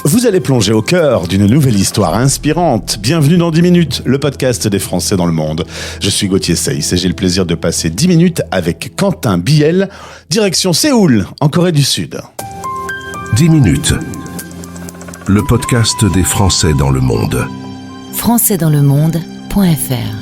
Vous allez plonger au cœur d'une nouvelle histoire inspirante. Bienvenue dans 10 minutes, le podcast des Français dans le monde. Je suis Gauthier Seyss et j'ai le plaisir de passer 10 minutes avec Quentin Biel, direction Séoul, en Corée du Sud. 10 minutes, le podcast des Français dans le monde. Françaisdanslemonde.fr.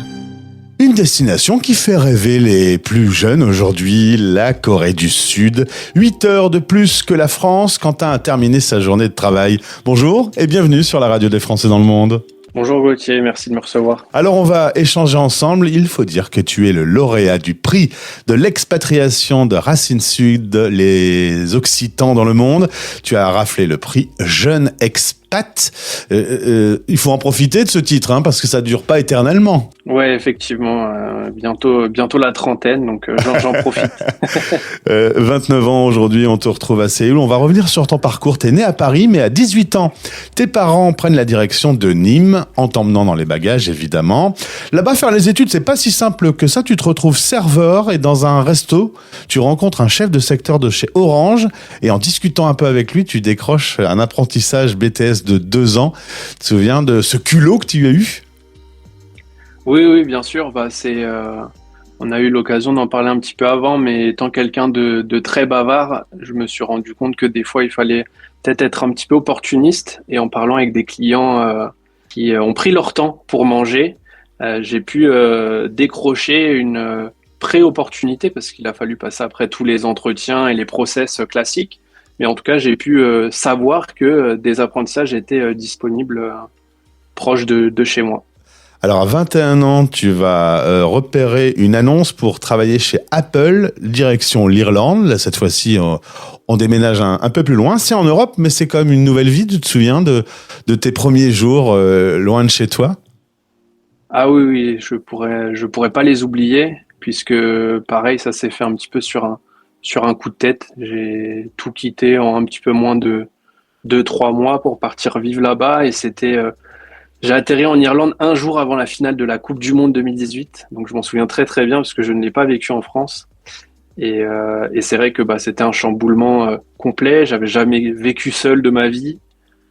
Une destination qui fait rêver les plus jeunes aujourd'hui, la Corée du Sud. 8 heures de plus que la France. Quentin a terminé sa journée de travail. Bonjour et bienvenue sur la radio des Français dans le monde. Bonjour Gauthier, merci de me recevoir. Alors on va échanger ensemble. Il faut dire que tu es le lauréat du prix de l'expatriation de Racine Sud, les Occitans dans le monde. Tu as raflé le prix Jeune Expat. Il faut en profiter de ce titre, parce que ça dure pas éternellement. Ouais, effectivement, bientôt la trentaine, donc j'en profite. 29 ans aujourd'hui, on te retrouve à Séoul. On va revenir sur ton parcours. T'es né à Paris, mais à 18 ans, tes parents prennent la direction de Nîmes, en t'emmenant dans les bagages, évidemment. Là-bas, faire les études, c'est pas si simple que ça. Tu te retrouves serveur et dans un resto, tu rencontres un chef de secteur de chez Orange et en discutant un peu avec lui, tu décroches un apprentissage BTS de 2 ans. Tu te souviens de ce culot que tu as eu ? Oui, bien sûr. On a eu l'occasion d'en parler un petit peu avant, mais étant quelqu'un de très bavard, je me suis rendu compte que des fois, il fallait peut-être être un petit peu opportuniste. Et en parlant avec des clients qui ont pris leur temps pour manger, j'ai pu décrocher une pré-opportunité parce qu'il a fallu passer après tous les entretiens et les process classiques. Mais en tout cas, j'ai pu savoir que des apprentissages étaient disponibles proches de chez moi. Alors, à 21 ans, tu vas repérer une annonce pour travailler chez Apple, direction l'Irlande. Là, cette fois-ci, on déménage un peu plus loin. C'est en Europe, mais c'est quand même une nouvelle vie. Tu te souviens de tes premiers jours loin de chez toi ? Ah oui, je pourrais pas les oublier, puisque pareil, ça s'est fait un petit peu sur un coup de tête. J'ai tout quitté en un petit peu moins de 2-3 mois pour partir vivre là-bas, et j'ai atterri en Irlande un jour avant la finale de la Coupe du Monde 2018, donc je m'en souviens très très bien parce que je ne l'ai pas vécu en France. Et c'est vrai que c'était un chamboulement complet. J'avais jamais vécu seul de ma vie,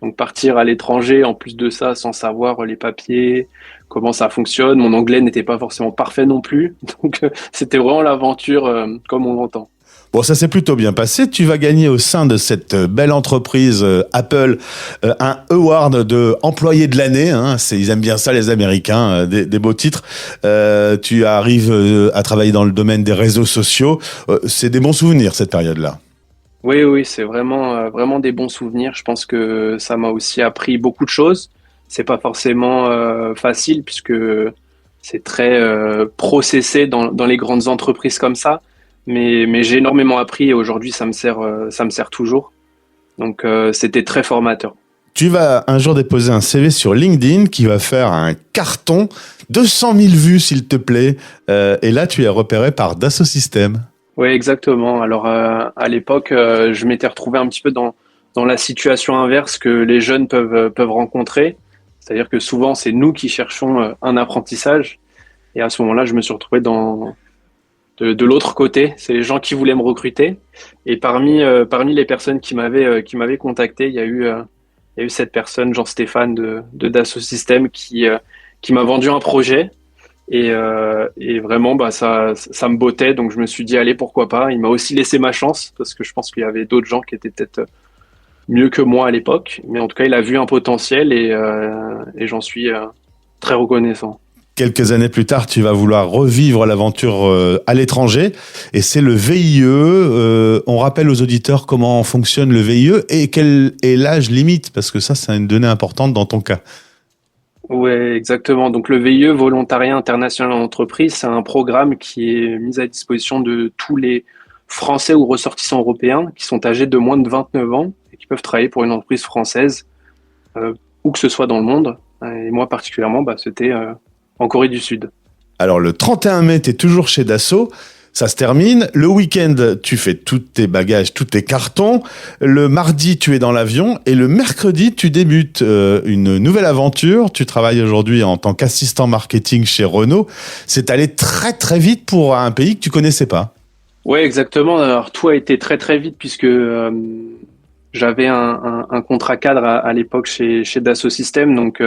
donc partir à l'étranger, en plus de ça, sans savoir les papiers, comment ça fonctionne. Mon anglais n'était pas forcément parfait non plus, donc c'était vraiment l'aventure comme on l'entend. Bon, ça s'est plutôt bien passé. Tu vas gagner au sein de cette belle entreprise Apple un award de employé de l'année. Ils aiment bien ça, les Américains, des beaux titres. Tu arrives à travailler dans le domaine des réseaux sociaux. C'est des bons souvenirs, cette période-là. Oui, c'est vraiment des bons souvenirs. Je pense que ça m'a aussi appris beaucoup de choses. C'est pas forcément facile puisque c'est très processé dans les grandes entreprises comme ça. Mais j'ai énormément appris et aujourd'hui ça me sert toujours. Donc c'était très formateur. Tu vas un jour déposer un CV sur LinkedIn qui va faire un carton, 200 000 vues s'il te plaît. Et là tu es repéré par Dassault Systèmes. Oui, exactement. Alors à l'époque, je m'étais retrouvé un petit peu dans la situation inverse que les jeunes peuvent rencontrer. C'est-à-dire que souvent c'est nous qui cherchons un apprentissage. Et à ce moment-là, je me suis retrouvé de l'autre côté, c'est les gens qui voulaient me recruter. Et parmi les personnes qui m'avaient contacté, il y a eu cette personne, Jean-Stéphane de Dassault Systèmes, qui m'a vendu un projet. Et vraiment, ça me bottait. Donc je me suis dit, allez, pourquoi pas. Il m'a aussi laissé ma chance parce que je pense qu'il y avait d'autres gens qui étaient peut-être mieux que moi à l'époque. Mais en tout cas, il a vu un potentiel et j'en suis très reconnaissant. Quelques années plus tard, tu vas vouloir revivre l'aventure à l'étranger et c'est le VIE. On rappelle aux auditeurs comment fonctionne le VIE et quel est l'âge limite parce que ça, c'est une donnée importante dans ton cas. Oui, exactement. Donc le VIE, Volontariat International en Entreprise, c'est un programme qui est mis à disposition de tous les Français ou ressortissants européens qui sont âgés de moins de 29 ans et qui peuvent travailler pour une entreprise française où que ce soit dans le monde. Et moi particulièrement, c'était en Corée du Sud. Alors le 31 mai, tu es toujours chez Dassault. Ça se termine. Le week-end, tu fais tous tes bagages, tous tes cartons. Le mardi, tu es dans l'avion. Et le mercredi, tu débutes une nouvelle aventure. Tu travailles aujourd'hui en tant qu'assistant marketing chez Renault. C'est allé très, très vite pour un pays que tu connaissais pas. Oui, exactement. Alors, tout a été très, très vite puisque j'avais un contrat cadre à l'époque chez Dassault Systèmes, donc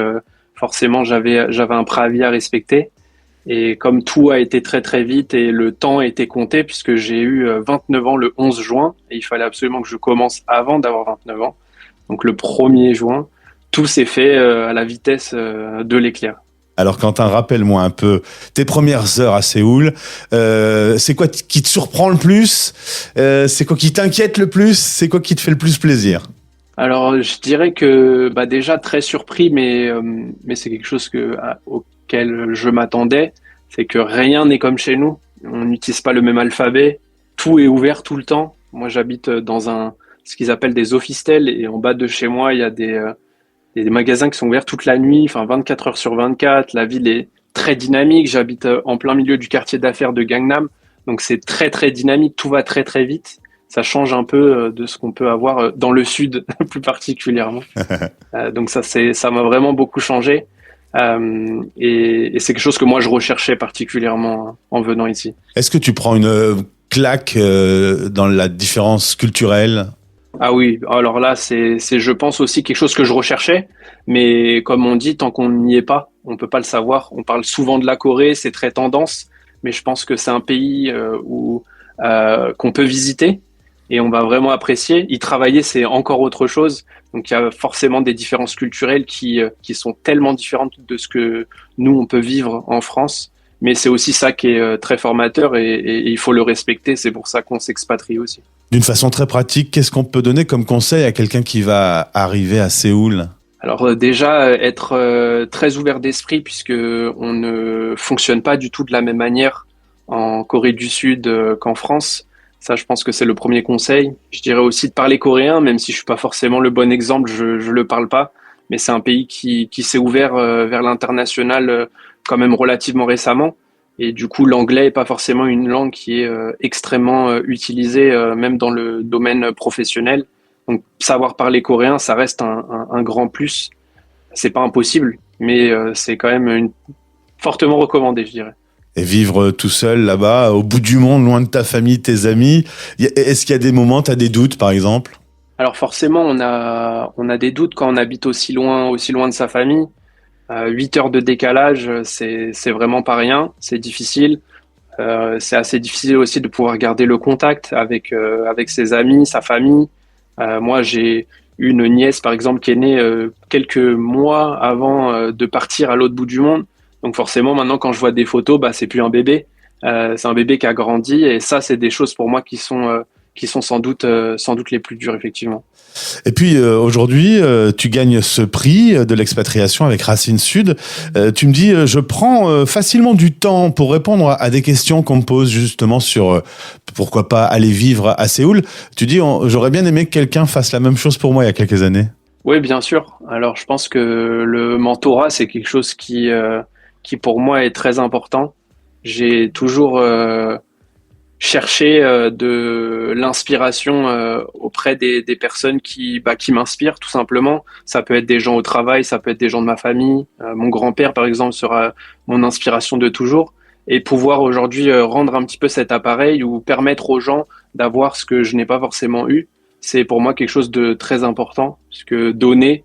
forcément j'avais un préavis à respecter. Et comme tout a été très très vite et le temps a été compté, puisque j'ai eu 29 ans le 11 juin, et il fallait absolument que je commence avant d'avoir 29 ans, donc le 1er juin, tout s'est fait à la vitesse de l'éclair. Alors Quentin, rappelle-moi un peu tes premières heures à Séoul. C'est quoi qui te surprend le plus? C'est quoi qui t'inquiète le plus? C'est quoi qui te fait le plus plaisir? Alors je dirais que déjà très surpris, mais c'est quelque chose auquel je m'attendais, c'est que rien n'est comme chez nous. On n'utilise pas le même alphabet, tout est ouvert tout le temps. Moi j'habite dans ce qu'ils appellent des officetels, et en bas de chez moi il y a des magasins qui sont ouverts toute la nuit, enfin 24 heures sur 24. La ville est très dynamique. J'habite en plein milieu du quartier d'affaires de Gangnam. Donc c'est très très dynamique. Tout va très très vite. Ça change un peu de ce qu'on peut avoir dans le sud, plus particulièrement. Donc ça m'a vraiment beaucoup changé. Et c'est quelque chose que moi je recherchais particulièrement en venant ici. Est-ce que tu prends une claque dans la différence culturelle? Ah oui, alors là, c'est, je pense aussi quelque chose que je recherchais, mais comme on dit, tant qu'on n'y est pas, on peut pas le savoir. On parle souvent de la Corée, c'est très tendance, mais je pense que c'est un pays qu'on peut visiter et on va vraiment apprécier. Y travailler, c'est encore autre chose. Donc il y a forcément des différences culturelles qui sont tellement différentes de ce que nous on peut vivre en France. Mais c'est aussi ça qui est très formateur et il faut le respecter. C'est pour ça qu'on s'expatrie aussi. D'une façon très pratique, qu'est-ce qu'on peut donner comme conseil à quelqu'un qui va arriver à Séoul? Alors déjà, être très ouvert d'esprit, puisque on ne fonctionne pas du tout de la même manière en Corée du Sud qu'en France. Ça, je pense que c'est le premier conseil. Je dirais aussi de parler coréen, même si je suis pas forcément le bon exemple, je le parle pas. Mais c'est un pays qui s'est ouvert vers l'international quand même relativement récemment. Et du coup, l'anglais est pas forcément une langue qui est extrêmement utilisée, même dans le domaine professionnel. Donc, savoir parler coréen, ça reste un grand plus. C'est pas impossible, mais c'est quand même fortement recommandé, je dirais. Et vivre tout seul là-bas, au bout du monde, loin de ta famille, tes amis, est-ce qu'il y a des moments, tu as des doutes par exemple? Alors forcément, on a des doutes quand on habite aussi loin de sa famille. 8 heures de décalage, c'est vraiment pas rien, c'est difficile. C'est assez difficile aussi de pouvoir garder le contact avec ses amis, sa famille. Moi, j'ai une nièce, par exemple, qui est née quelques mois avant de partir à l'autre bout du monde. Donc forcément, maintenant, quand je vois des photos, c'est plus un bébé. C'est un bébé qui a grandi. Et ça, c'est des choses pour moi qui sont sans doute les plus dures, effectivement. Et puis aujourd'hui, tu gagnes ce prix de l'expatriation avec Racine Sud. Tu me dis, je prends facilement du temps pour répondre à des questions qu'on me pose justement sur pourquoi pas aller vivre à Séoul. Tu dis, j'aurais bien aimé que quelqu'un fasse la même chose pour moi il y a quelques années. Oui, bien sûr. Alors, je pense que le mentorat, c'est quelque chose qui pour moi est très important. J'ai toujours chercher de l'inspiration auprès des personnes qui m'inspirent tout simplement. Ça peut être des gens au travail, ça peut être des gens de ma famille. Mon grand-père, par exemple, sera mon inspiration de toujours. Et pouvoir aujourd'hui rendre un petit peu cet appareil ou permettre aux gens d'avoir ce que je n'ai pas forcément eu, c'est pour moi quelque chose de très important. Parce que donner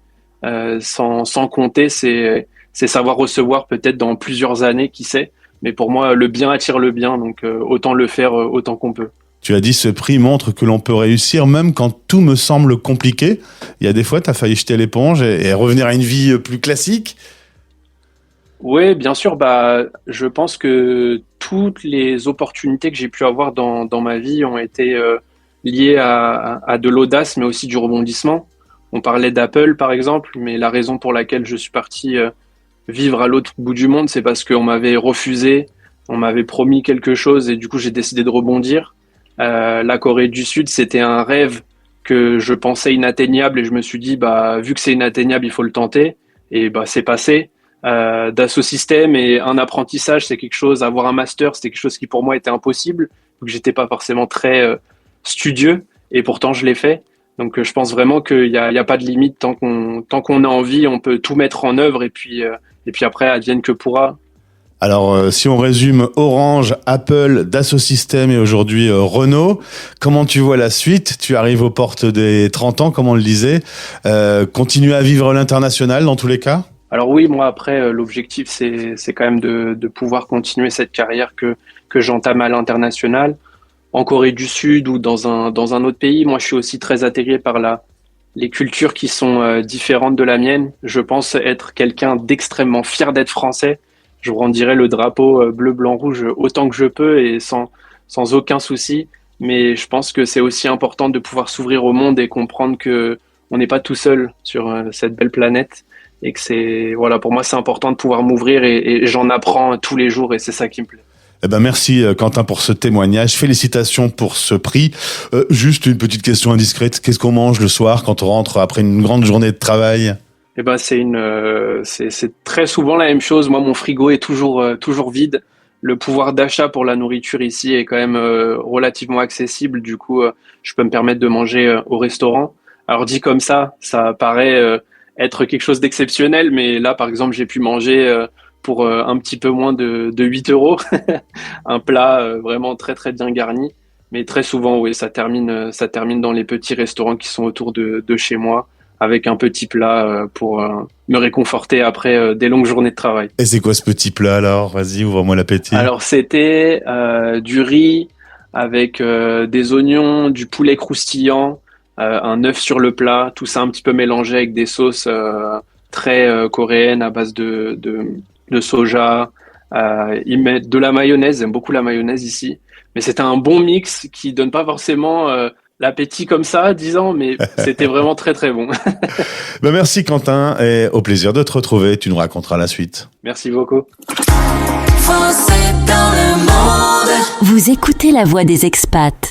sans compter, c'est savoir recevoir peut-être dans plusieurs années, qui sait. Mais pour moi, le bien attire le bien, donc autant le faire autant qu'on peut. Tu as dit, ce prix montre que l'on peut réussir même quand tout me semble compliqué. Il y a des fois, tu as failli jeter l'éponge et revenir à une vie plus classique. Oui, bien sûr. Je pense que toutes les opportunités que j'ai pu avoir dans ma vie ont été liées à de l'audace, mais aussi du rebondissement. On parlait d'Apple, par exemple, mais la raison pour laquelle je suis parti vivre à l'autre bout du monde, c'est parce qu'on m'avait refusé, on m'avait promis quelque chose et du coup j'ai décidé de rebondir. La Corée du Sud, c'était un rêve que je pensais inatteignable et je me suis dit, vu que c'est inatteignable, il faut le tenter. Et c'est passé. Dassault Systèmes et un apprentissage, c'est quelque chose, avoir un master, c'était quelque chose qui pour moi était impossible, donc j'étais pas forcément très studieux et pourtant je l'ai fait. Donc je pense vraiment qu'il y a pas de limite, tant qu'on a envie, on peut tout mettre en œuvre et puis après advienne que pourra. Alors, si on résume Orange, Apple, Dassault Systèmes et aujourd'hui Renault, comment tu vois la suite? Tu arrives aux portes des 30 ans, comme on le disait. Continuer à vivre l'international dans tous les cas? Alors oui, moi après, l'objectif c'est quand même de pouvoir continuer cette carrière que j'entame à l'international, en Corée du Sud ou dans un autre pays. Moi, je suis aussi très attiré par les cultures qui sont différentes de la mienne. Je pense être quelqu'un d'extrêmement fier d'être français. Je brandirai le drapeau bleu, blanc, rouge autant que je peux et sans aucun souci. Mais je pense que c'est aussi important de pouvoir s'ouvrir au monde et comprendre que on n'est pas tout seul sur cette belle planète et que voilà, pour moi, c'est important de pouvoir m'ouvrir et j'en apprends tous les jours et c'est ça qui me plaît. Eh ben merci Quentin pour ce témoignage. Félicitations pour ce prix. Juste une petite question indiscrète. Qu'est-ce qu'on mange le soir quand on rentre après une grande journée de travail? Eh ben c'est très souvent la même chose. Moi, mon frigo est toujours vide. Le pouvoir d'achat pour la nourriture ici est quand même relativement accessible. Du coup, je peux me permettre de manger au restaurant. Alors dit comme ça paraît être quelque chose d'exceptionnel, mais là, par exemple, j'ai pu manger pour un petit peu moins de 8 euros un plat vraiment très très bien garni. Mais très souvent, oui, ça termine dans les petits restaurants qui sont autour de chez moi, avec un petit plat pour me réconforter après des longues journées de travail. Et c'est quoi ce petit plat alors? Vas-y, ouvre-moi l'appétit. Alors c'était du riz avec des oignons, du poulet croustillant, un œuf sur le plat, tout ça un petit peu mélangé avec des sauces très coréennes à base de soja. Ils mettent de la mayonnaise, j'aime beaucoup la mayonnaise ici. Mais c'était un bon mix qui donne pas forcément l'appétit comme ça, disons, mais c'était vraiment très très bon. Ben merci Quentin et au plaisir de te retrouver. Tu nous raconteras la suite. Merci beaucoup. Français dans le monde. Vous écoutez La Voix des expats.